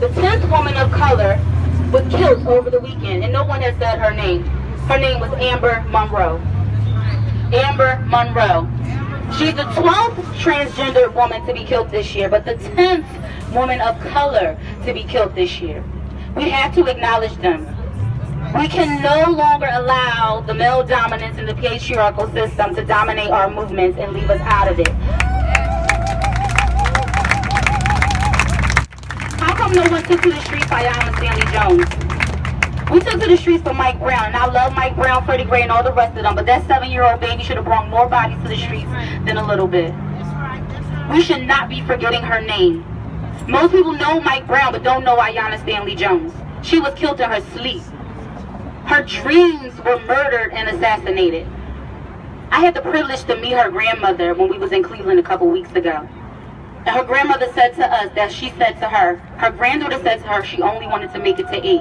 The 10th woman of color was killed over the weekend, and no one has said her name. Her name was Amber Monroe. Amber Monroe. She's the 12th transgender woman to be killed this year, but the 10th woman of color to be killed this year. We have to acknowledge them. We can no longer allow the male dominance and the patriarchal system to dominate our movements and leave us out of it. How come no one took to the streets by Ayanna Stanley Jones? We took to the streets for Mike Brown, and I love Mike Brown, Freddie Gray, and all the rest of them, but that 7-year-old baby should have brought more bodies to the streets than a little bit. We should not be forgetting her name. Most people know Mike Brown, but don't know Ayanna Stanley Jones. She was killed in her sleep. Her dreams were murdered and assassinated. I had the privilege to meet her grandmother when we was in Cleveland a couple weeks ago. And her grandmother said to us that she said to her granddaughter said to her she only wanted to make it to 8.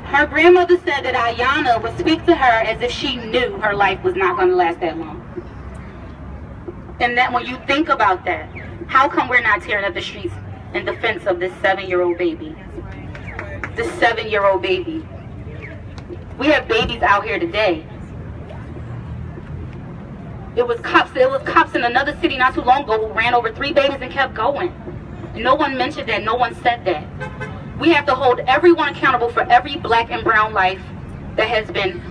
Her grandmother said that Ayanna would speak to her as if she knew her life was not going to last that long. And that when you think about that, how come we're not tearing up the streets in defense of this 7-year-old baby? This 7-year-old baby. We have babies out here today. It was cops in another city not too long ago who ran over 3 babies and kept going. No one mentioned that, no one said that. We have to hold everyone accountable for every black and brown life that has been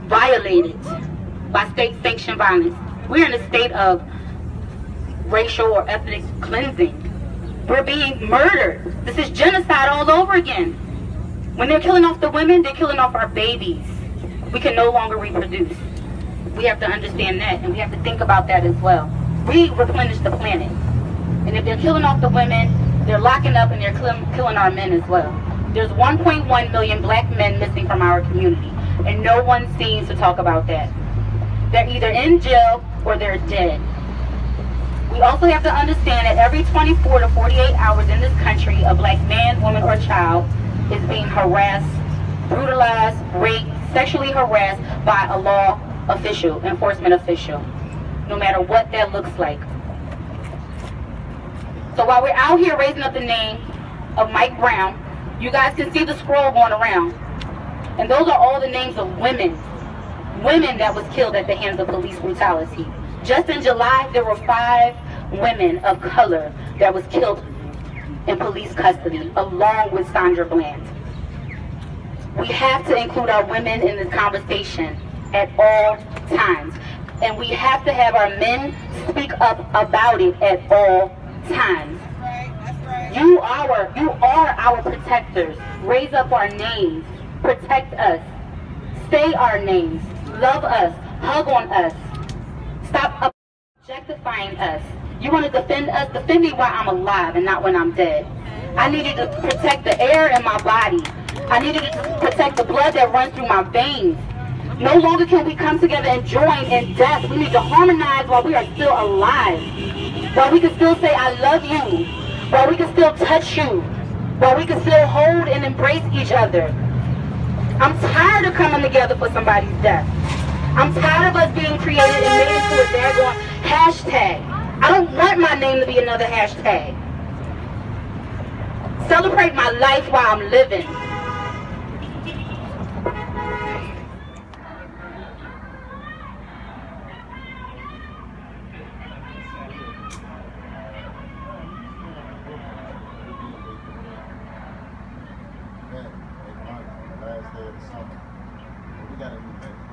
violated by state-sanctioned violence. We're in a state of racial or ethnic cleansing. We're being murdered. This is genocide all over again. When they're killing off the women, they're killing off our babies. We can no longer reproduce. We have to understand that, and we have to think about that as well. We replenish the planet. And if they're killing off the women, they're locking up and they're killing our men as well. There's 1.1 million black men missing from our community, and no one seems to talk about that. They're either in jail or they're dead. We also have to understand that every 24 to 48 hours in this country, a black man, woman, or child is being harassed, brutalized, raped, sexually harassed by a law official, enforcement official, no matter what that looks like. So while we're out here raising up the name of Mike Brown, you guys can see the scroll going around. And those are all the names of women that was killed at the hands of police brutality. Just in July, there were 5 women of color that was killed in police custody, along with Sandra Bland. We have to include our women in this conversation at all times. And we have to have our men speak up about it at all times. That's right. You are our protectors. Raise up our names. Protect us. Say our names. Love us. Hug on us. Stop objectifying us. You want to defend us? Defend me while I'm alive and not when I'm dead. I need you to protect the air in my body. I need you to protect the blood that runs through my veins. No longer can we come together and join in death. We need to harmonize while we are still alive. While we can still say, I love you. While we can still touch you. While we can still hold and embrace each other. I'm tired of coming together for somebody's death. I'm tired of us being created and made into a daggone hashtag. I don't want my name to be another hashtag. Celebrate my life while I'm living. Last day of the summer. We got a new baby.